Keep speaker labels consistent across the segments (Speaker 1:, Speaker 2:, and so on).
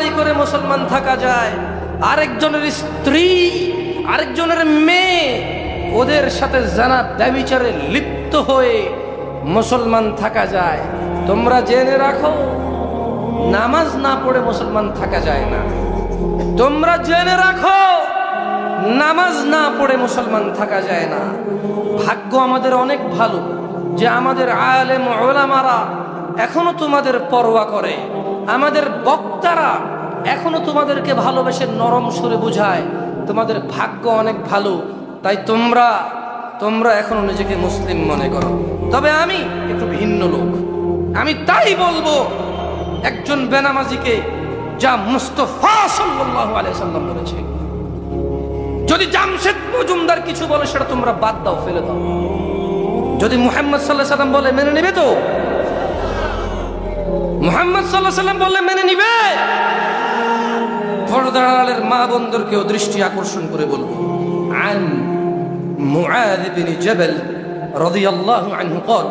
Speaker 1: বাড়ি করে মুসলমান থাকা যায়, আরেকজনের স্ত্রী, আরেকজনের মেয়ে, ওদের সাথে জানা ব্যভিচারে লিপ্ত হয়ে মুসলমান থাকা যায়। তোমরা জেনে রাখো, নামাজ না পড়ে মুসলমান থাকা যায় না। তোমরা জেনে রাখো, নামাজ না পড়ে মুসলমান থাকা যায় না। ভাগ্য আমাদের অনেক ভালো যে আমাদের আলেম ওলামারা এখনো তোমাদের পরোয়া করে, আমাদের বক্তারা এখনো তোমাদেরকে ভালোবেসে নরম সুরে বুঝায়। তোমাদের ভাগ্য অনেক ভালো, তাই তোমরা এখনো নিজেকে মুসলিম মনে করো। তবে আমি একটু ভিন্ন লোক। আমি তাই বলবো, একজন বেনামাজিকে যা মুস্তাফা সাল্লাল্লাহু আলাইহি সাল্লাম বলেছে, যদি জামশেদ মজুমদার কিছু বলে সেটা তোমরা বাদ দাও, ফেলে দাও। যদি মুহাম্মদ সাল্লাল্লাহু আলাইহি সাল্লাম বলে মেনে নেবে তো? মুহাম্মদ সাল্লাল্লাহু আলাইহি সাল্লাম বললে মেনে নিবে? পর্দার আড়ালের মা বোনদেরকেও দৃষ্টি আকর্ষণ করে বলবো, আন মুআয ইবনে জাবাল রাদিয়াল্লাহু আনহু قال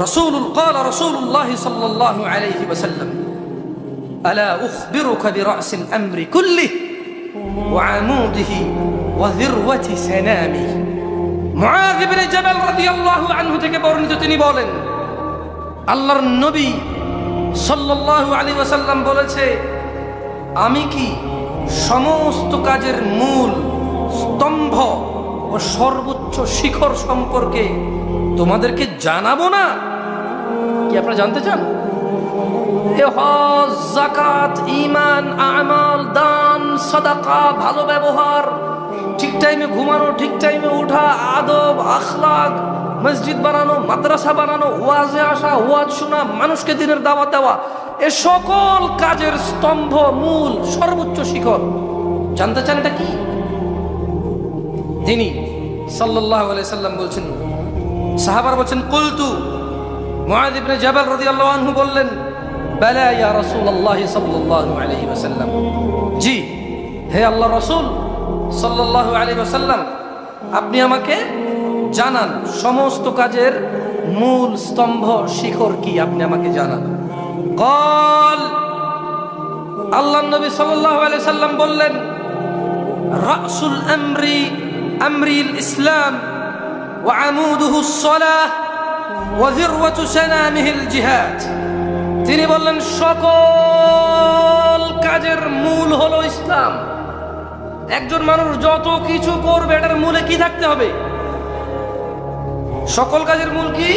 Speaker 1: رسول الله صلى الله عليه وسلم ألا أخبرك برأس الأمر كله وعموده وذروة سنامه। মুআয ইবনে জাবাল রাদিয়াল্লাহু আনহু থেকে বর্ণিত, তিনি বলেন, আল্লাহর নবী সাল্লাল্লাহু আলাইহি ওয়াসাল্লাম বলেছে, আমি কি সমস্ত কাজের মূল, স্তম্ভ ও সর্বোচ্চ শিখর সম্পর্কে তোমাদেরকে জানাবো না? কি আপনারা জানতে চান? এ হজ, যাকাত, ঈমান, আমাল, দান, সাদাকা, ভালো ব্যবহার, ঠিক টাইমে ঘুমানো, ঠিক টাইমে ওঠা, আদব, আখলাক, মসজিদ বানানো, মাদ্রাসা বানানো, ওয়াজে আসা, ওয়াজ শোনা, মানুষকে দিনের দাওয়াত দেওয়া, এ সকল কাজের স্তম্ভ, মূল, সর্বোচ্চ শিখর জানতে চান এটা কি? তিনি সাল্লাল্লাহু আলাইহি সাল্লাম বলছেন, সাহাবারা বলছেন, কুলতু, মুআয ইবনে জাবাল রাদিয়াল্লাহু আনহু বললেন, বালা ইয়া রাসূলুল্লাহ সাল্লাল্লাহু আলাইহি ওয়াসাল্লাম, জি হে আল্লাহর রাসূল সাল্লাল্লাহু আলাইহি ওয়াসাল্লাম, আপনি আমাকে জানান সমস্ত কাজের মূল, স্তম্ভ, শিখর কি, আপনি আমাকে জানান। قال, আল্লাহর নবী সাল্লাল্লাহু আলাইহি সাল্লাম বললেন, রাসুল আমরিল ইসলাম ওয়া আমুদুহুস সালাহ ওয়া যিরওয়াতু সানামিহিল জিহাদ। তিনি বললেন, সকল কাজের মূল হলো ইসলাম। একজন মানুষ যত কিছু করবে, এটার মূলে কি থাকতে হবে? সকল কাজের মূল কি?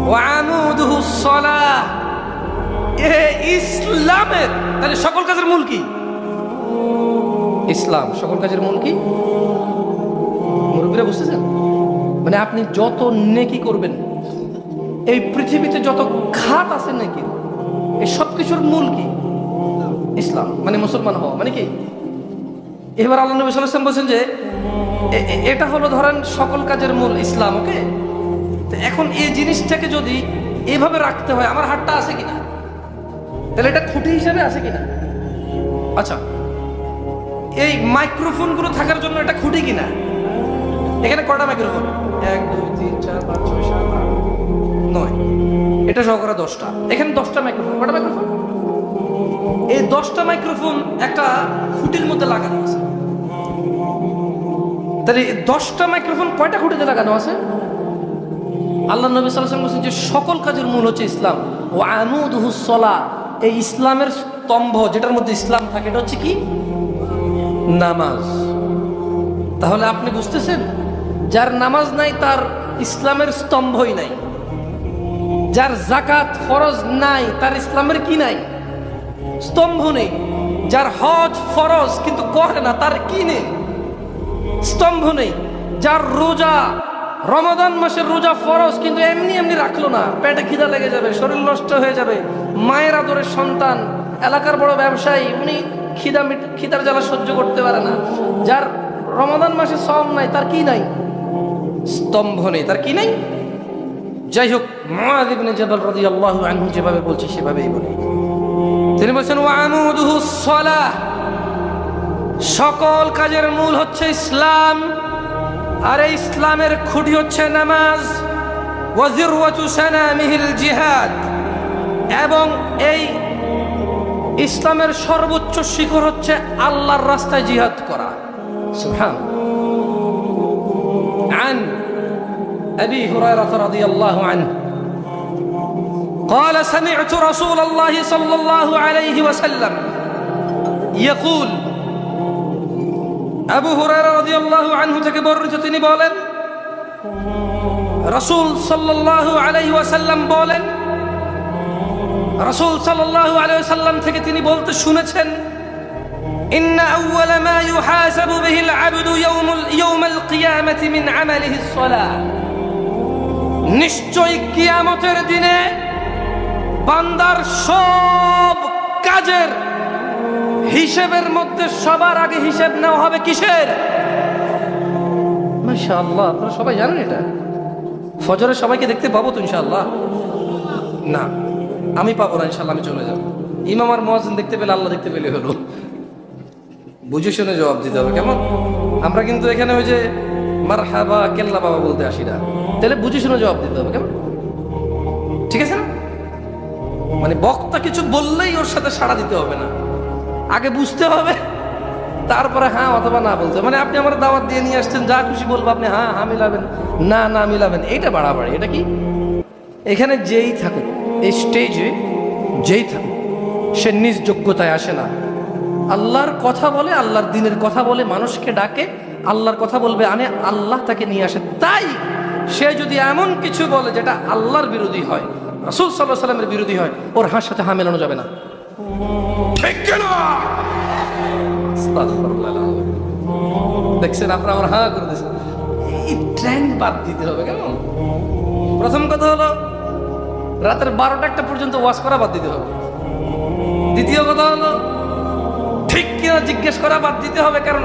Speaker 1: ওয়া আমুদুহুস সালাহ, ইসলামের। তাহলে সকল কাজের মূল কি? ইসলাম। সকল কাজের মূল কি? মুরব্বীরা বুঝতেছেন? মানে আপনি যত নেকি করবেন, এই পৃথিবীতে যত খাত আছে নাকি, এই সব কিছুর মূল কি? ইসলাম। মানে মুসলমান হওয়া মানে কি? এবার আল্লাহ নবী সাল্লাল্লাহু আলাইহি ওয়াসাল্লাম বলছেন যে এটা হলো ধরেন সকল কাজের মূল ইসলাম। ওকে, তো এখন এই জিনিসটাকে যদি এভাবে রাখতে হয়, আমার হাতটা আছে কিনা, তাহলে এটা খুঁটি হিসাবে আছে কিনা? আচ্ছা, এই মাইক্রোফোন গুলো থাকার জন্য এটা খুঁটি কিনা? এখানে কটা মাইক্রোফোন? 1 2 3 4 5 6 7 8 9, এটা সহকারে 10টা। এখানে 10টা মাইক্রোফোন। কটা মাইক্রোফোন? এই 10টা মাইক্রোফোন একটা খুঁটির মধ্যে লাগানো আছে। তাহলে 10টা মাইক্রোফোন কয়টা খুঁটিতে লাগানো আছে? আল্লাহ নবী সাল্লাল্লাহু আলাইহি ওয়াসাল্লাম বলেছেন যে সকল কাজের মূল হচ্ছে ইসলাম। ও আমুদুহুস সালাহ, এই ইসলামের স্তম্ভ যেটার মধ্যে ইসলাম থাকে, এটা হচ্ছে কি? নামাজ। তাহলে আপনি বুঝতেছেন, যার নামাজ নাই তার ইসলামের স্তম্ভই নাই। যার যাকাত ফরজ নাই তার ইসলামের কি নাই? স্তম্ভ নেই। যার হজ ফরজ কিন্তু করে না, তার কি নেই? স্তম্ভ নেই। যার রোজা, রমাদান মাসের রোজা ফরজ কিন্তু এমনি এমনি রাখলো না, পেটে খিদা লেগে যাবে, শরীর নষ্ট হয়ে যাবে, মায়ের আদরের সন্তান, এলাকার বড় ব্যবসায়ী, উনি খিদার জ্বালা সহ্য করতে পারে না। যার রমাদান মাসে সওম নাই, তার কি নাই? স্তম্ভ নেই, তার কি নাই? যাই হোক, মুআয ইবনে জাবাল রাদিয়াল্লাহু আনহু যেভাবে বলছে সেভাবেই বলি। তিনি বলছেন, ওয়া আমুদুহুস সালাহ, সকল কাজের মূল হচ্ছে ইসলাম, আর এই ইসলামের খুঁটি হচ্ছে নামাজ। ওয়া যিরওয়াতু সানামিহিল জিহাদ, এবং এই ইসলামের সর্বোচ্চ শিখর হচ্ছে আল্লাহর রাস্তায় জিহাদ করা। সুবহান। عن أبي هريرة رضي الله عنه قال سمعت رسول الله صلى الله عليه وسلم يقول আবু হুরায়রা রাদিয়াল্লাহু আনহু থেকে বর্ণিত, তিনি বলেন রাসূল সাল্লাল্লাহু আলাইহি ওয়াসাল্লাম বলেন, রাসূল সাল্লাল্লাহু আলাইহি ওয়াসাল্লাম থেকে তিনি বলতে শুনেছেন, ইন্না আউওয়ালা মা ইউহাসাবু বিহিল আবদু ইয়াউমাল কিয়ামাতি মিন আমালিহিস সালাহ, নিশ্চয় কিয়ামতের দিনে বান্দার সব কাজের হিসেবের মধ্যে সবার আগে হিসেব নেওয়া হবে কিসের? মাশাআল্লাহ, আপনারা সবাই জানেন এটা? ফজরে সবাইকে দেখতে পাবো তো ইনশাআল্লাহ? না, আমি পাবো না ইনশাআল্লাহ, আমি চলে যাব। ইমাম আর মুয়াজ্জিন দেখতে পেলে আল্লাহ দেখতে পেলে হলো। বুঝে শুনে জবাব দিতে হবে, কেমন? আমরা কিন্তু এখানে ওই যে মারহাবা কেল্লা বাবা বলতে আসি না, তাহলে বুঝে শুনে জবাব দিতে হবে, কেমন? ঠিক আছে না? মানে বক্তা কিছু বললেই ওর সাথে সাড়া দিতে হবে না, আগে বুঝতে হবে, তারপরে হ্যাঁ অথবা না বলতে। মানে আপনি আমার দাওয়াত দিয়ে নিয়ে আসছেন, যা খুশি বলবো আপনি হ্যাঁ হ্যাঁ মিলাবেন, না না মিলাবেন, এইটা বাড়াবাড়ি। এটা কি? এখানে যেই থাকুক, এই স্টেজে যেই থাকুক, সে নিজ যোগ্যতায় আসে না। আল্লাহর কথা বলে, আল্লাহর দিনের কথা বলে, মানুষকে ডাকে, আল্লাহর কথা বলবে, আনে আল্লাহ তাকে নিয়ে আসে। তাই সে যদি এমন কিছু বলে যেটা আল্লাহর বিরোধী হয়, রাসূল সাল্লাল্লাহু আলাইহি ওয়াসাল্লামের বিরোধী হয়, ওর হার সাথে হা মেলানো যাবে না। ঠিক না? দেখছেন আপনারা আমার হা করে দিয়েছেন। এই ট্রেন্ড বাদ দিতে হবে, কেমন? প্রথম কথা হলো রাতের 12টা পর্যন্ত ওয়াজ করা বাদ দিতে হবে। দ্বিতীয় কথা হলো ঠিক কিনা জিজ্ঞেস করা বাদ দিতে হবে, কারণ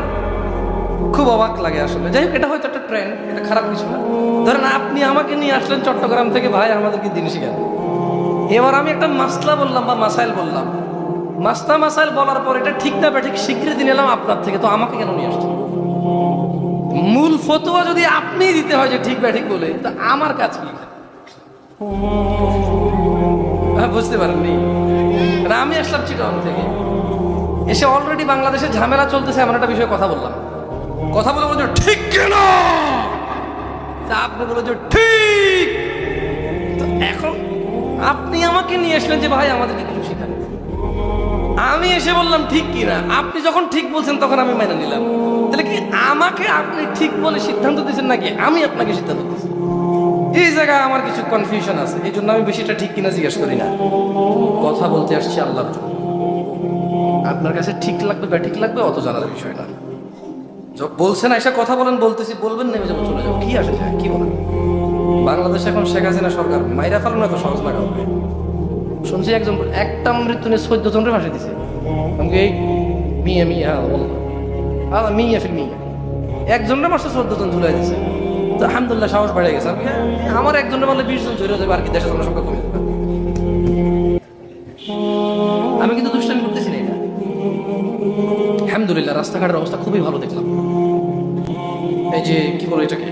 Speaker 1: খুব অবাক লাগে আসলে। যাই হোক, এটা হয়তো একটা ট্রেন্ড, এটা খারাপ কিছু না। ধরেন আপনি আমাকে নিয়ে আসলেন চট্টগ্রাম থেকে, ভাই আমাদেরকে দিন শিখান। এবার আমি একটা মাসলা বললাম বা মাসাইল বললাম, মাসলা মাসাইল বলার পর এটা ঠিক না ঠিক স্বীকৃতি নিলাম আপনার থেকে, তো আমাকে কেন নিয়ে আসছেন? মূল ফতোয়া যদি আপনি দিতে হয় যে ঠিক বা ঠিক বলে, তো আমার কাজ কি? বুঝতে পারেননি? আমি আসলাম চিটাগাং থেকে, এসে অলরেডি বাংলাদেশে ঝামেলা চলতেছে এমন একটা বিষয়ে কথা বললাম। কথা বলে বলছো ঠিক কেন, আপনি বলে যে ঠিক। তো এখন আপনি আমাকে নিয়ে আসলেন যে ভাই আমাদেরকে কিছু শেখান, আমি এসে বললাম ঠিক কিনা। আপনি যখন ঠিক বলছেন তখন আমি মেনে নিলাম। তাহলে কি আমাকে আপনি ঠিক বলে সিদ্ধান্ত দিচ্ছেন নাকি আমি আপনাকে সিদ্ধান্ত দিচ্ছি? এই জায়গায় আমার কিছু কনফিউশন আছে, এই জন্য আমি বেশিটা ঠিক কিনা জিজ্ঞেস করি না। কথা বলতে আসছি আল্লাহর জন্য। আপনার কাছে ঠিক লাগবে বা ঠিক লাগবে অত জানার বিষয় না। বলছেন এসে কথা বলেন, বলতেছি বলবেন, নেমে যাবো, চলে যাবো, কি আসে যায়? কি বলেন? বাংলাদেশে এখন শেখ হাসিনা সরকার মাইরা ফেলানো এত সহজ না কাউকে। শুনছি একজন একটা মৃত্যু নিয়ে 14 জনের ফাঁসি দিছে। এই মিয়া মিয়া মিয়া ফির মিয়া একজনের মাসে 14 জন ঝুলাই দিছে। তো আলহামদুলিল্লাহ সাহস বেড়ে গেছে। আমার একজনের বললে 20 জন ঝরে যাবে, আর কি দেশের জনসংখ্যা কমে যাবে। আমি কিন্তু দুষ্টামি করতেছি না এটা। আলহামদুলিল্লাহ রাস্তাঘাটের অবস্থা খুবই ভালো দেখলাম। এই যে কি বলে এটাকে,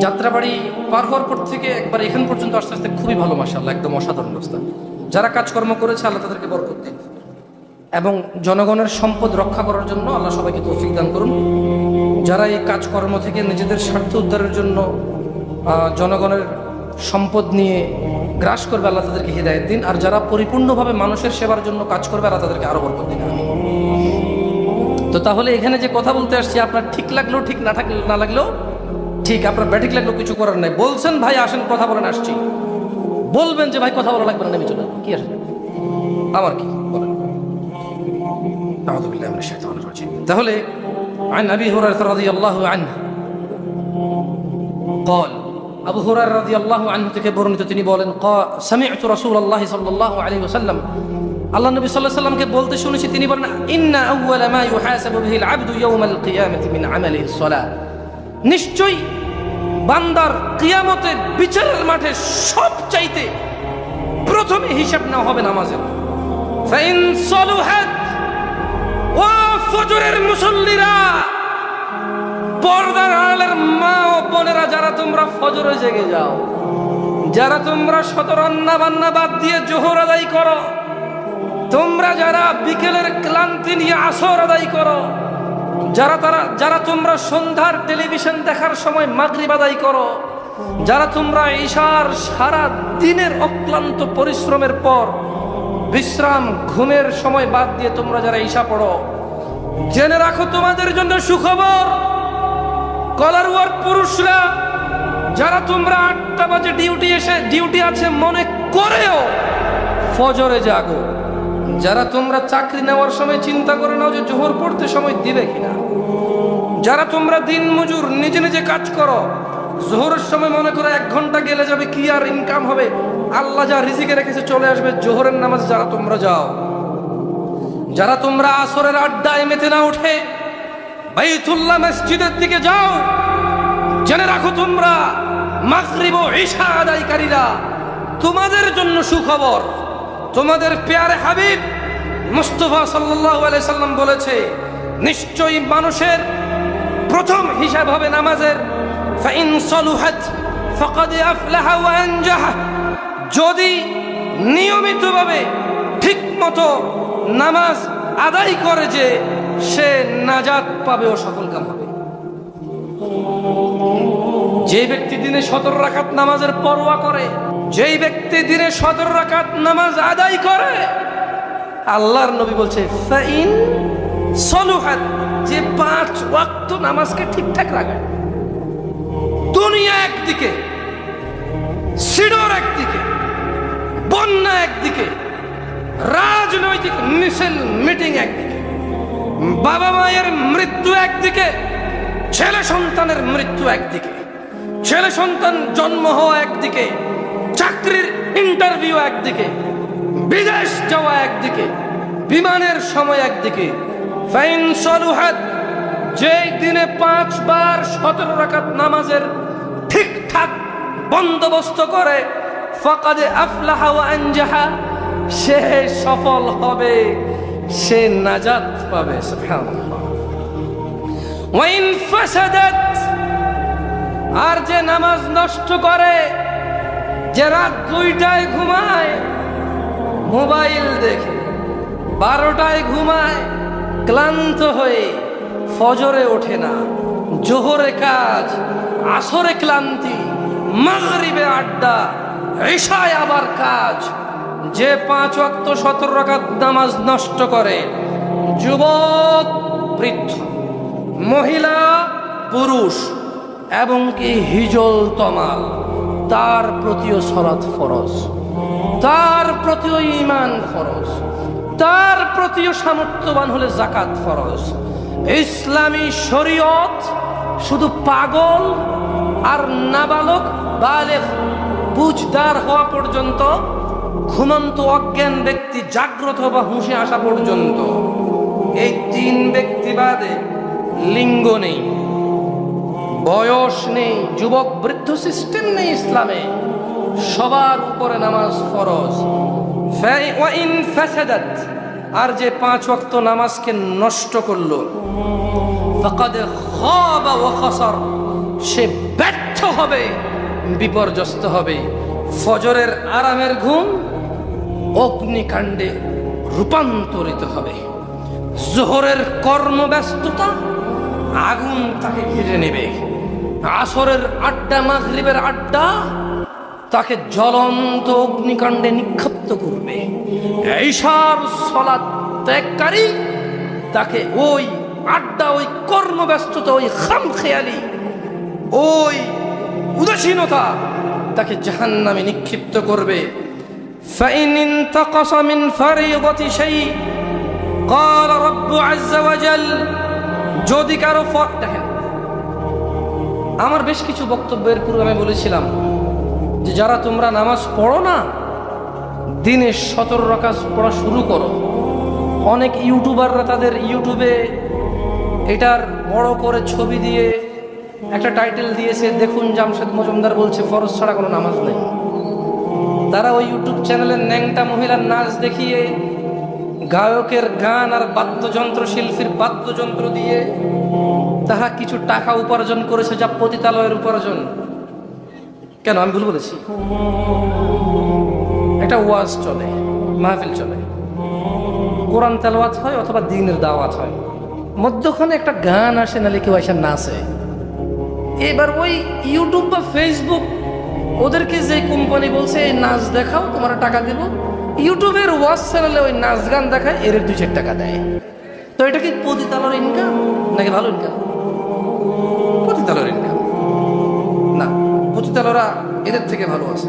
Speaker 1: যাত্রাবাড়ি পার হওয়ার পর থেকে একবার এখান পর্যন্ত আস্তে আস্তে খুবই ভালো, মাশাআল্লাহ, একদম অসাধারণ অবস্থা। যারা কাজকর্ম করেছে আল্লাহ তাদেরকে বরকত দিন, এবং জনগণের সম্পদ রক্ষা করার জন্য আল্লাহ সবাইকে তৌফিক দান করুন। যারা এই কাজকর্ম থেকে নিজেদের স্বার্থ উদ্ধারের জন্য জনগণের সম্পদ নিয়ে গ্রাস করবে, আল্লাহ তাদেরকে হিদায়াত দিন। আর যারা পরিপূর্ণভাবে মানুষের সেবার জন্য কাজ করবে, আল্লাহ তাদেরকে আরো বরকত দিন। তো তাহলে এখানে যে কথা বলতে আসছি, আপনার ঠিক লাগলেও ঠিক, না লাগলেও ঠিক, আপনার ব্যাঠিক লাগলেও কিছু করার নাই। বলছেন ভাই আসেন কথা বলেন, আসছি, বলবেন যে ভাই কথা বলা লাগবে না, নেমে চলে কি আসবে, আমার কি বলেন? তাহলে عن أبي هريرة رضي الله عنه قال আবু হুরায়রা রাদিয়াল্লাহু আনহু থেকে বর্ণিত, তিনি বলেন সামি'তু রাসূলুল্লাহ সাল্লাল্লাহু আলাইহি ওয়াসাল্লাম, আল্লাহ নবী সাল্লাল্লাহু আলাইহি ওয়াসাল্লামকে বলতে শুনেছি, তিনি বলেন ইন্না আউওয়ালা মা ইউহাসাবু বিহিল আবদু ইয়াওমাল কিয়ামাতি মিন আমালিহিস সালাহ, নিশ্চয়ই বান্দার কিয়ামতের বিচারের মাঠে সবচাইতে প্রথমে হিসাব নেওয়া হবে নামাজের। ফাইন সালুহাত, ও ফজরের মুসল্লিরা, পর্দার আড়ালের মা ও বোনেরা, যারা তোমরা ফজরে জেগে যাও, যারা তোমরা শত রান্না বান্না বাদ দিয়ে জোহর আদায় করো, তোমরা যারা বিকেলের ক্লান্তি নিয়ে আসর আদায় করো, যারা তোমরা সন্ধ্যার টেলিভিশন দেখার সময় মাগরিব আদায় করো, যারা তোমরা ঈশার সারা দিনের অক্লান্ত পরিশ্রমের পর বিশ্রাম ঘুমের সময় বাদ দিয়ে তোমরা যারা ঈশা পড়ো, জেনে রাখো তোমাদের জন্য সুখবর। কলার ওয়ার্ক পুরুষরা যারা তোমরা 8টা বাজে ডিউটি আছে মনে করেও ফজরে জাগো, যারা তোমরা চাকরি নেওয়ার সময় চিন্তা করে নাও যে জোহর পড়তে সময় দিবে কিনা, যারা তোমরা দিন মজুর নিজে নিজে কাজ করো, জোহরের সময় মনে করে 1 ঘন্টা গেলে যাবে, কি আর ইনকাম হবে, আল্লাহ যা রিজিকে রেখেছে চলে আসবে, জোহরের নামাজ যারা তোমরা যাও, যারা তোমরা আসরের আড্ডায় মেতে না উঠে বাইতুল্লাহ মসজিদের দিকে যাও, জেনে রাখো তোমরা মাগরিব ও ঈশা আদায়কারীরা, তোমাদের জন্য সুখবর। তোমাদের পেয়ারে হাবিব মুস্তাফা সাল্লাল্লাহু আলাইহি সাল্লাম বলেছে, নিশ্চয়ই মানুষের প্রথম হিসাব হবে নামাজের। ফাইন সালুহাত ফাকাদ আফলাহা ওয়া আনজাহা, যদি নিয়মিতভাবে ঠিকমতো নামাজ আদায় করে যে সে নাজাত পাবে ও সফল কাম হবে। যে ব্যক্তি দিনে 17 রাকাত নামাজের পরোয়া করে, যেই ব্যক্তি দিনে 17 রাকাত নামাজ আদায় করে, আল্লাহর নবী বলছে ফাইন সালুহাত, যে 5 ওয়াক্ত নামাজকে ঠিকঠাক রাখে, দুনিয়া একদিকে, সিডর একদিকে, বন্যা একদিকে, রাজনৈতিক মিছিল মিটিং একদিকে, বাবা মায়ের মৃত্যু একদিকে, ছেলে সন্তানের মৃত্যু একদিকে, ছেলে সন্তান জন্ম হওয়া একদিকে, চাকরির ইন্টারভিউ একদিকে, বিদেশ যাওয়া একদিকে, বিমানের সময় একদিকে। ফাইন সালুহাত, যে দিনে 5 বার 17 রাকাত নামাজের ঠিকঠাক বন্দোবস্ত করে, ফাকাদ আফলাহা ওয়া আনজাহা, সে সফল হবে, সে নাজাত পাবে। সুবহানাল্লাহ। ওয়াইন ফাসাদাত, আর যে নামাজ নষ্ট করে, যে রাত 2টায় ঘুমায়, মোবাইল দেখে, 12টায় ঘুমায়, ক্লান্ত হয়ে ফজরে ওঠে না, জোহরে কাজ, আসরে ক্লান্তি, মাগরিবে আড্ডা, ঈশায় আবার কাজ, যে 5 ওয়াক্ত 17 রাকাত নামাজ নষ্ট করে, যুবক বৃদ্ধ, মহিলা পুরুষ, এবং কি হিজল তমাল, তার প্রতিও সালাত ফরজ, তার প্রতিও ঈমান ফরজ, তার প্রতিও সামর্থ্যবান হলে যাকাত ফরজ। ইসলামী শরীয়ত শুধু পাগল আর নাবালক বালেগ বুঝদার হওয়া পর্যন্ত, ঘুমন্ত অজ্ঞান ব্যক্তি জাগ্রত বা হুঁশে আসা পর্যন্ত, এই 3 ব্যক্তি বাদে লিঙ্গ নেই, বয়স নেই, যুবক বৃদ্ধ সিস্টেম নেই ইসলামে, সবার উপরে নামাজ ফরজ। ওয়াইন ফাসাদাত, আর যে 5 ওয়াক্ত নামাজকে নষ্ট করলো, ফাকাদ খাবা ওয়া খাসার, সে ব্যর্থ হবে, বিপর্যস্ত হবে। ফজরের আরামের ঘুম অগ্নিকাণ্ডে রূপান্তরিত হবে, জোহরের কর্মব্যস্ততা আগুন তাকে ঘিরে নেবে, আসরের আড্ডা, মাগরিবের আড্ডা তাকে জ্বলন্ত অগ্নিকাণ্ডে নিক্ষিপ্ত করবে, ঈশার সালাত ত্যাগকারী তাকে ওই আড্ডা, ওই কর্মব্যস্ততা, ওই খামখেয়ালি, ওই উদাসীনতা তাকে জাহান্নামে নিক্ষিপ্ত করবে। ফাইন ইনতাকাসা মিন ফারিদাতি শাই ক্বালা রাব্বু আযজা ওয়া জাল, যদি কারো দেখেন, আমার বেশ কিছু বক্তব্যের পূর্বে আমি বলেছিলাম যে যারা তোমরা নামাজ পড়ো না, দিনে 17 রাকাত পড়া শুরু করো। অনেক ইউটিউবাররা তাদের ইউটিউবে এটার বড় করে ছবি দিয়ে একটা টাইটেল দিয়েছে, দেখুন জামশেদ মজুমদার বলছে ফরজ ছাড়া কোনো নামাজ নেই। তারা ওই ইউটিউব চ্যানেলের ন্যাংটা মহিলার নাচ দেখিয়ে, গায়কের গান আর বাদ্যযন্ত্র শিল্পীর বাদ্যযন্ত্র দিয়ে তাহা কিছু টাকা উপার্জন করেছে, যা পতিতালয়ের উপার্জন। কেন আমি ভুল বলেছি? একটা ওয়াজ চলে, মাহফিল চলে, কোরআন তেলাওয়াত হয় অথবা দ্বীনের দাওয়াত হয়, মধ্যখানে একটা গান আসে, নালে কেউ এসে নাচে। এবার ওই ইউটিউব বা ফেসবুক ওদেরকে যে কোম্পানি বলছে এই নাচ দেখাও, তোমার টাকা দেব, ইউটিউবের ওয়াচ চ্যানেলে ওই নাচ গান দেখায়, এর 2-4 টাকা দেয়। তো এটা কি পতিতালয়ের ইনকাম নাকি ভালো ইনকাম? পতিতালয়ের ইনকাম না, পতিতালয়রা এদের থেকে ভালো আছে।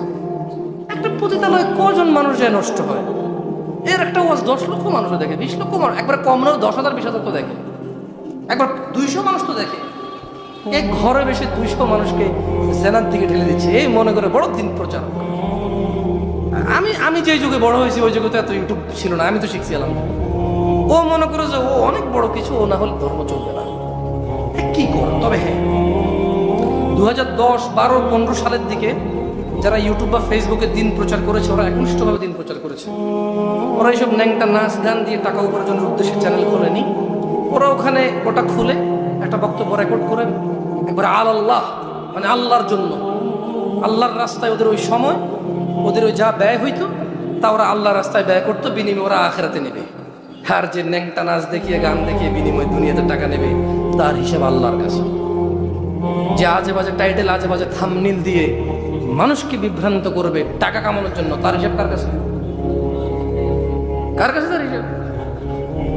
Speaker 1: একটা পতিতালয়ে কজন মানুষ যায় নষ্ট হয়, এর একটা ওয়াজ 10 লক্ষ মানুষ দেখে, 20 লক্ষ মানুষ, একবার কম নয় 10,000 20,000 তো দেখে, একবার 200 মানুষ তো দেখে। এক ঘরে বেশি 200 মানুষকে জেনার দিকে ঠেলে দিচ্ছে, এই মনে করে বড় দিন প্রচার। আমি যে যুগে বড় হয়েছি ওই যুগে তো এত ইউটিউব ছিল না, আমি তো শিখছিলাম। ও মনে করে যে ও অনেক বড় কিছু, ও না হলে ধর্ম চলবে না, কি করে? তবে হ্যাঁ, 2010, 12, 15 সালের দিকে যারা ইউটিউব বা ফেসবুকে দিন প্রচার করেছে, ওরা একনিষ্ঠভাবে দিন প্রচার করেছে। ওরা এইসব ন্যাংটা নাচ গান দিয়ে টাকা উপার্জনের উদ্দেশ্যে চ্যানেল খোলেনি। ওরা ওখানে ওটা খুলে একটা বক্তব্য রেকর্ড করে একবার আল্লাহ, মানে আল্লাহর জন্য, আল্লাহর রাস্তায় ওদের ওই সময়, ওদের ওই যা ব্যয় হইতো তা ওরা আল্লাহর রাস্তায় ব্যয় করতো, বিনিময়ে ওরা আখেরাতে নেবে। আর যে ন্যাংটা নাচ দেখিয়ে গান দেখিয়ে বিনিময়ে দুনিয়াতে টাকা নেবে, তার হিসাব আল্লাহর কাছে। যে আজে বাজে টাইটেল, আজে বাজে থাম্বনেইল দিয়ে মানুষকে বিভ্রান্ত করবে টাকা কামানোর জন্য, তার হিসাব কার কাছে? কার কাছে তার হিসাব?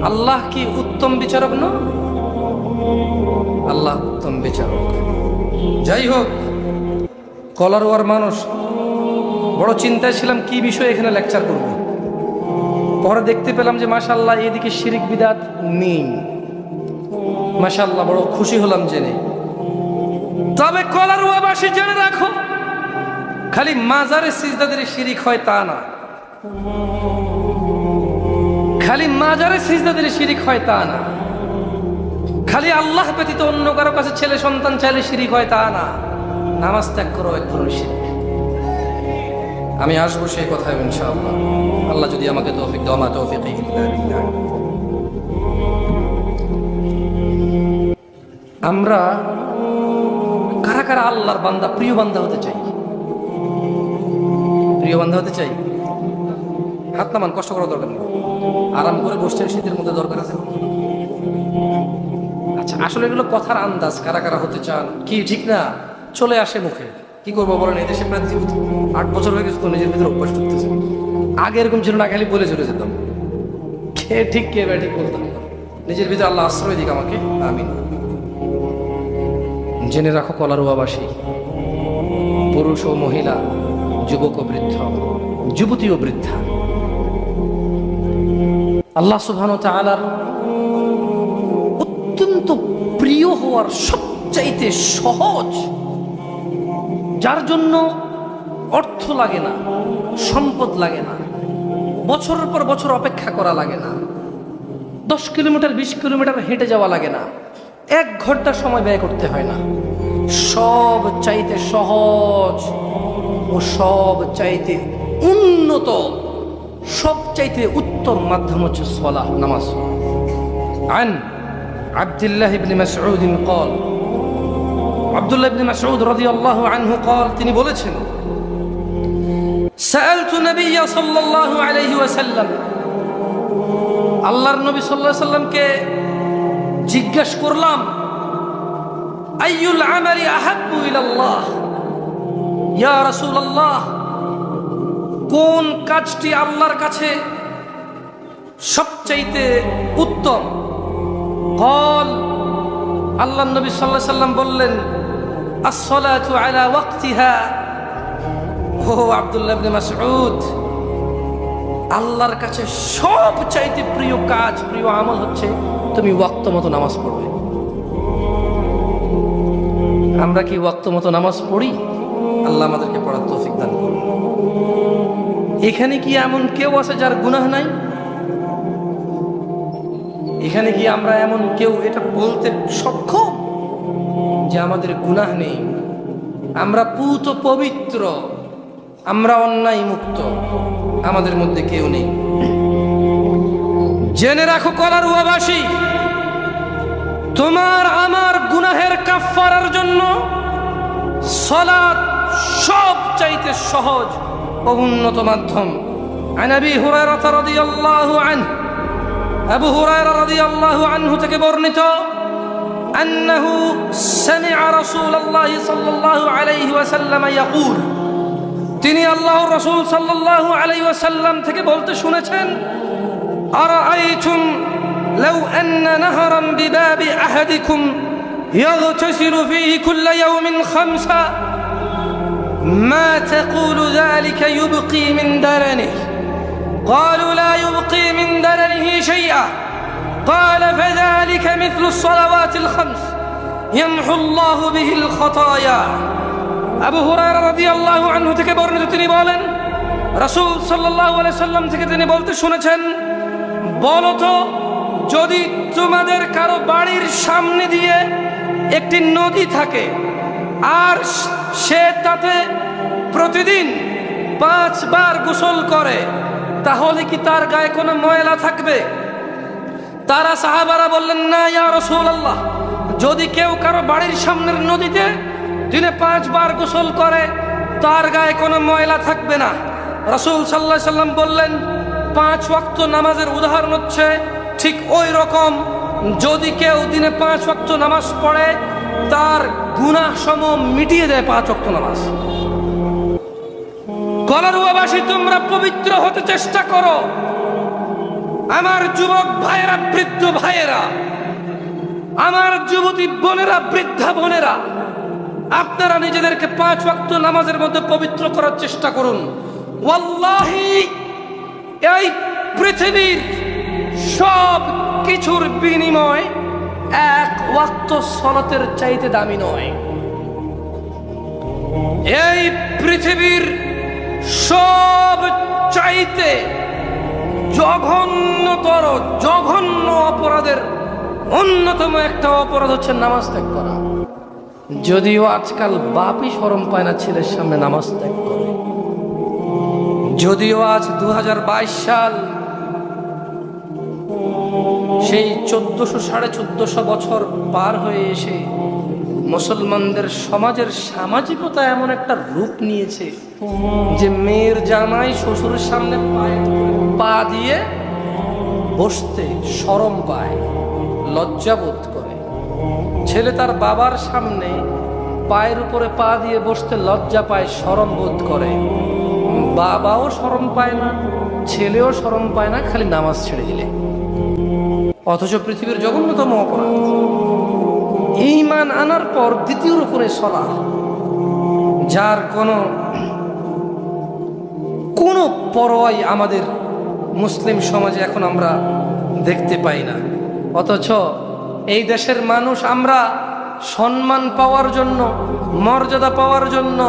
Speaker 1: আল্লাহ কি উত্তম বিচারক না? আল্লাহ উত্তম বিচারক। যাই হোক, কলারওয়ার মানুষ, বড় চিন্তায় ছিলাম কি বিষয়ে এখানে লেকচার করব। পরে দেখতে পেলাম যে মাশাআল্লাহ এদিকে শিরিক বিদাত নেই। মাশাআল্লাহ, বড় খুশি হলাম জেনে। তবে কলারওয়াবাসী জেনে রাখো, খালি মাজারে সিজদাদের শিরিক হয় তা না, খালি মাজারে সিজদাদের শিরিক হয় তা না, খালি আল্লাহ ব্যতীত অন্য কারো কাছে ছেলে সন্তান চাইলে শিরিক হয় তা না। নামাজ ত্যাগ করো এক ধরনের শিরিক। আমি আসবো সেই কথায় ইনশাআল্লাহ, আল্লাহ যদি আমাকে তৌফিক দাও। মা তৌফিক ইল্লা বিল্লাহ। আমরা কারা কারা আল্লাহর বান্দা, প্রিয় বান্দা হতে চাই? প্রিয় বান্দা হতে চাই? হাত নামান, কষ্ট করার দরকার নেই, আরাম করে বসছেন, শীতের মধ্যে দরকার আছে। আচ্ছা, আসলে এগুলো কথার আন্দাজ, কারা কারা হতে চান কি ঠিক না চলে আসে মুখে। কি করবো বলেন, এই দেশে প্রায় 8 বছর হয়ে গেছে, তো নিজের ভিতরে অভ্যাস করতেছে। আগে এরকম ছিল না, খালি বলে চলে যেতাম, কে ঠিক কে ঠিক বলতাম। নিজের ভিতরে আল্লাহ আশ্রয় দিক আমাকে, আমিন। জেনে রাখো কলারওয়াবাসী, পুরুষ ও মহিলা, যুবক ও বৃদ্ধ, যুবতী ও বৃদ্ধা, আল্লাহ সুবহানাহু ওয়া তাআলার অত্যন্ত প্রিয় হওয়ার সবচাইতে সহজ, যার জন্য অর্থ লাগে না, সম্পদ লাগে না, বছরের পর বছর অপেক্ষা করা লাগে না, 10 কিলোমিটার 20 কিলোমিটার হেঁটে যাওয়া লাগে না, 1 ঘন্টা সময় ব্যয় করতে হয় না, সব চাইতে সহজ ও সব চাইতে উন্নত, সব চাইতে উত্তম মাধ্যম হচ্ছে সালাহ, নামাজ। আন আব্দুল্লাহ ইবনে মাসউদ قال, আব্দুল্লাহ ইবনে মাসউদ রাদিয়াল্লাহু আনহু قال, তিনি বলেছেন, সাআলতু নবী সাল্লাল্লাহু আলাইহি ওয়াসাল্লাম, আল্লাহর নবী সাল্লাল্লাহু আলাইহি ওয়াসাল্লামকে জিজ্ঞাসা করলাম, আইয়ুল আমালি আহাব্বু ইলাল্লাহ, ইয়া রাসূলুল্লাহ, কোন কাজটি আল্লাহর কাছে সবচাইতে উত্তম? قال, আল্লাহর নবী সাল্লাল্লাহু আলাইহি ওয়াসাল্লাম বললেন, as-salatu ala waqtiha। ও আব্দুল্লাহ ইবনে মাসউদ, আল্লাহর কাছে সবচাইতে প্রিয় কাজ, প্রিয় আমল হচ্ছে তুমি ওয়াক্ত মতো নামাজ পড়বে। আমরা কি ওয়াক্ত মতো নামাজ পড়ি? আল্লাহ আমাদেরকে পড়ার তৌফিক দান করুন। এখানে কি এমন কেউ আছে যার গুনাহ নাই? এখানে কি আমরা এমন কেউ এটা বলতে সক্ষম যে আমাদের গুনাহ নেই? আমরা পুত পবিত্র, আমরা অন্যায় মুক্ত, আমাদের মধ্যে কেউ নেই। জেনে রাখো কলারওয়াবাসী, তোমার আমার গুনাহের কাফফারার জন্য সালাত সব চাইতে সহজ ও উন্নত মাধ্যম। আন আবি হুরায়রা রাদিয়াল্লাহু আনহু আবু হুরায়রা রাদিয়াল্লাহু আনহু থেকে বর্ণিত আন্নাহু সামিআ রাসূলুল্লাহ সাল্লাল্লাহু আলাইহি ওয়াসাল্লাম ইয়াকুল, তিনি আল্লাহর রাসূল সাল্লাল্লাহু আলাইহি ওয়াসাল্লাম থেকে বলতে শুনেছেন, আরাআইতুম লাউ আন্না নাহরান বিবাবি আহাদিকুম ইয়াগতাসিলু ফীহি কুল্লা ইয়াওমিন খামসা মা তাকুলু যালিকা ইউবকি মিন দারানিহি قالوا لا يبقي من درنه شيئا قال فذلك مثل الصلوات الخمس يمحو الله به الخطايا। আবু হুরায়রা রাদিয়াল্লাহু আনহু থেকে বর্ণিত, তিনি বলেন রাসূল সাল্লাল্লাহু আলাইহি সাল্লাম থেকে তিনি বলতে শুনেছেন, বলো তো, যদি তোমাদের কারো বাড়ির সামনে দিয়ে একটি নদী থাকে আর সে তাতে প্রতিদিন 5 বার গোসল করে, তাহলে কি তার গায়ে কোনো ময়লা থাকবে? তারা সাহাবারা বললেন, না ইয়া রাসূলুল্লাহ, যদি কেউ কারো বাড়ির সামনের নদীতে দিনে 5 বার গোসল করে তার গায়ে কোনো ময়লা থাকবে না। রাসূল সাল্লাল্লাহু আলাইহি সাল্লাম বললেন, 5 ওয়াক্ত নামাজের উদাহরণ হচ্ছে ঠিক ওই রকম, যদি কেউ দিনে 5 ওয়াক্ত নামাজ পড়ে তার গুনাহ সমূহ মিটিয়ে দেয় 5 ওয়াক্ত নামাজ। কলারুয়াবাসী, তোমরা পবিত্র হতে চেষ্টা করো। আমার যুবক ভাইয়েরা, বৃদ্ধ ভাইয়েরা, আমার যুবতী বোনেরা, বৃদ্ধা বোনেরা, আপনারা নিজেদেরকে 5 ওয়াক্ত নামাজের মধ্যে পবিত্র করার চেষ্টা করুন। ওয়াল্লাহি, এই পৃথিবীর সব কিছুর বিনিময় 1 ওয়াক্ত সালাতের চাইতে দামি নয়। এই পৃথিবীর সব চাইতে জঘন্য অপরাধের অন্যতম একটা অপরাধ হচ্ছে নামাজ ত্যাগ করা। যদিও আজকাল বাপই শরম পায় না ছেলের সামনে নামাজ ত্যাগ করে। যদিও আজ 2022 সাল, সেই 1400-1450 বছর পার হয়ে এসে মুসলমানদের সমাজের সামাজিকতা এমন একটা রূপ নিয়েছে যে মেয়ের জামাই শ্বশুরের সামনে পা দিয়ে বসতে শরম পায়, লজ্জা বোধ করে। ছেলে তার বাবার সামনে পায়ের উপরে পা দিয়ে বসতে লজ্জা পায়, শরম বোধ করে। বাবাও শরম পায় না, ছেলেও শরম পায় না, খালি নামাজ ছেড়ে দিলে। অথচ পৃথিবীর জঘন্যতম অপরাধ ঈমান আনার পর দ্বিতীয় রকমের সালাত, যার কোনো পরোয়াই আমাদের মুসলিম সমাজে এখন আমরা দেখতে পাই না। অথচ এই দেশের মানুষ আমরা সম্মান পাওয়ার জন্য, মর্যাদা পাওয়ার জন্য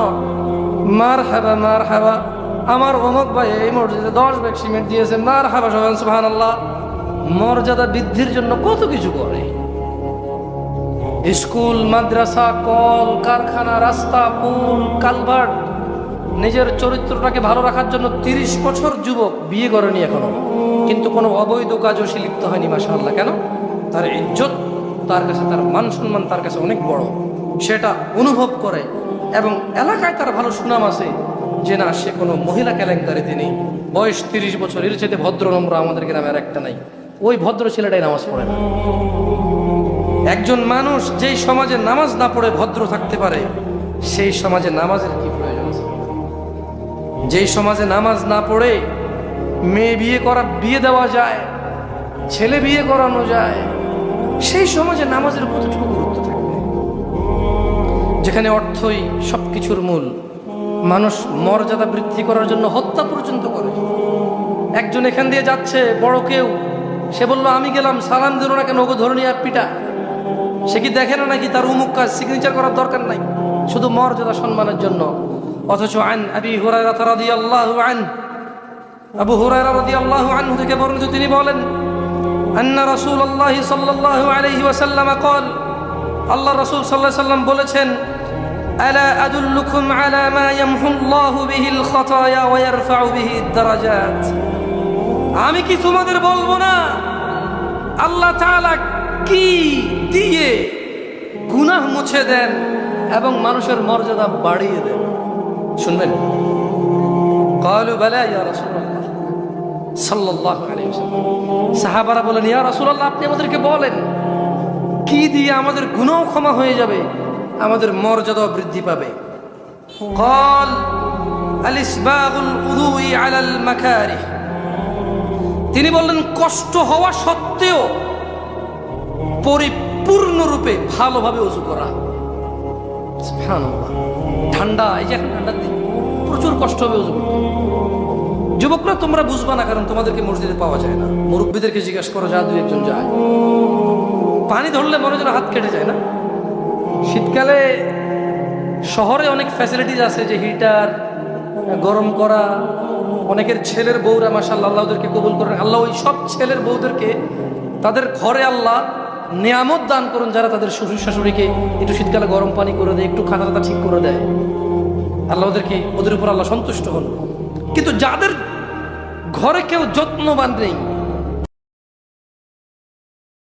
Speaker 1: মারহাবা মারহাবা, আমার অমুক ভাই এই মসজিদে 10 ব্যাগ সিমেন্ট দিয়েছে, মারহাবা সুবহানাল্লাহ, মর্যাদা বৃদ্ধির জন্য কত কিছু করে। স্কুল, মাদ্রাসা, কল কারখানা, রাস্তা, পুল, কালভার্ট, নিজের চরিত্রটাকে ভালো রাখার জন্য 30 বছর যুবক বিয়ে করেনি এখনো, কিন্তু কোনো অবৈধ কাজও সে লিপ্ত হয়নি। মাশাআল্লাহ। কেন? তার ইজ্জত, তার কাছে তার মান সম্মান তার কাছে অনেক বড়, সেটা অনুভব করে, এবং এলাকায় তার ভালো সুনাম আছে যে না, সে কোনো মহিলা কেলেঙ্কারিতে নেই। বয়স 30 বছর, এর চাইতে ভদ্র নম্র আমাদের গ্রামে আর একটা নাই। ওই ভদ্র ছেলেটাই নামাজ পড়ে না। একজন মানুষ যেই সমাজে নামাজ না পড়ে ভদ্র থাকতে পারে, সেই সমাজে নামাজের কি প্রয়োজন আছে? যেই সমাজে নামাজ না পড়ে মেয়ে বিয়ে দেওয়া যায়, ছেলে বিয়ে করানো যায়, সেই সমাজে নামাজের কতটুকু গুরুত্ব থাকবে? যেখানে অর্থই সবকিছুর মূল, মানুষ মর্যাদা বৃদ্ধি করার জন্য হত্যা পর্যন্ত করে। একজন এখান দিয়ে যাচ্ছে, বড় কেউ, সে বলল আমি গেলাম, সালাম দিল না কেন, ওকে ধরে নিয়ে পিটা। সে কি দেখে না নাকি তার উমুক কাজ সিগনেচার করার দরকার নাই, শুধু মর্যাদা সম্মানের জন্য? অথচ আন আবি হুরায়রা রাদিয়াল্লাহু আনহু, আবু হুরায়রা রাদিয়াল্লাহু আনহু থেকে বর্ণিত, তিনি বলেন, আন্না রাসূলুল্লাহ সাল্লাল্লাহু আলাইহি ওয়াসাল্লাম قال, আল্লাহ রাসূল সাল্লাল্লাহু আলাইহি ওয়াসাল্লাম বলেছেন, আলা আদুল্লুকুম আলা মা ইয়ামহুল্লাহু বিহিল খাতায়া ওয়া ইয়ারফাউ বিহি দারাজাত। আমি কি তোমাদের বলবো না আল্লাহ তাআলা কি দিয়ে গুনাহ মুছে দেন এবং মানুষের মর্যাদা বাড়িয়ে দেন? শুনবেন? ক্বালু বালা ইয়া রাসূলুল্লাহ, সাল্লাল্লাহু আলাইহি ওয়াসাল্লাম। সাহাবারা বলেন, ইয়া রাসূলুল্লাহ, আপনি আমাদেরকে বলেন কি দিয়ে আমাদের গুনাহ ক্ষমা হয়ে যাবে, আমাদের মর্যাদা বৃদ্ধি পাবে? قال الاسباغ الوضوء على المكاره। তিনি বললেন, কষ্ট হওয়া সত্ত্বেও পরিপূর্ণরূপে ভালোভাবে ওযু করা। সুবহানাল্লাহ। ঠান্ডা, এই যে এখন ঠান্ডার দিন, প্রচুর কষ্ট হবে ওযু করতে। যুবকরা তোমরা বুঝবা না, কারণ তোমাদেরকে মসজিদে পাওয়া যায় না। মুরব্বীদেরকে জিজ্ঞাসা করো, যা দুই একজন যায়, পানি ধরলে মনে যেন হাত কেটে যায় না। শীতকালে শহরে অনেক ফ্যাসিলিটিস আছে, যে হিটার, গরম করা। অনেকের ছেলের বউরা মাশাআল্লাহ, আল্লাহ ওদেরকে কবুল করেন। আল্লাহ ওই সব ছেলের বউদেরকে তাদের ঘরে আল্লাহ নিয়ামত দান করুন, যারা তাদের শ্বশুর শাশুড়িকে একটু শীতকালে গরম পানি করে দেয়, একটু খাতা খাতা ঠিক করে দেয়। আল্লাহ ওদের উপর আল্লাহ সন্তুষ্ট হন। কিন্তু যাদের ঘরে কেউ যত্নবান নেই,